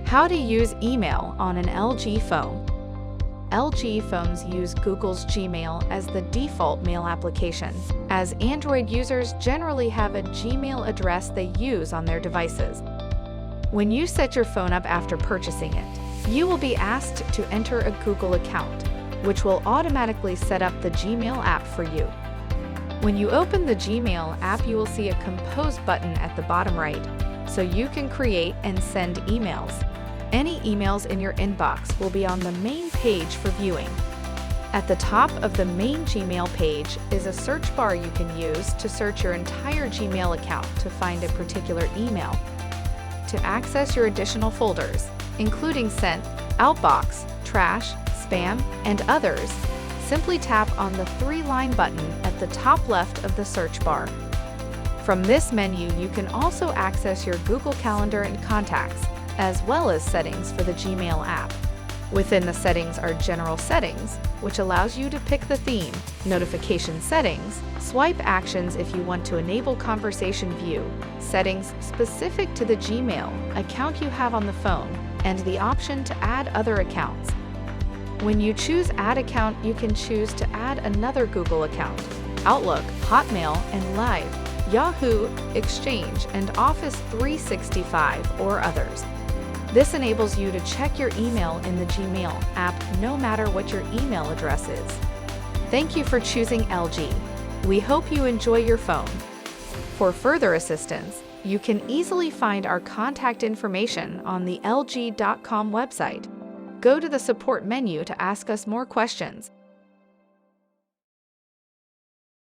How to use email on an LG phone. LG phones use Google's Gmail as the default mail application, as Android users generally have a Gmail address they use on their devices. When you set your phone up after purchasing it, you will be asked to enter a Google account, which will automatically set up the Gmail app for you. When you open the Gmail app, you will see a Compose button at the bottom right, so you can create and send emails. Any emails in your inbox will be on the main page for viewing. At the top of the main Gmail page is a search bar you can use to search your entire Gmail account to find a particular email. To access your additional folders, including Sent, Outbox, Trash, Spam, and others, simply tap on the three-line button at the top left of the search bar. From this menu, you can also access your Google Calendar and contacts, as well as settings for the Gmail app. Within the settings are General Settings, which allows you to pick the theme, Notification Settings, Swipe Actions if you want to enable Conversation View, settings specific to the Gmail account you have on the phone, and the option to add other accounts. When you choose Add Account, you can choose to add another Google account, Outlook, Hotmail, and Live, Yahoo, Exchange, and Office 365, or others. This enables you to check your email in the Gmail app no matter what your email address is. Thank you for choosing LG. We hope you enjoy your phone. For further assistance, you can easily find our contact information on the LG.com website. Go to the support menu to ask us more questions.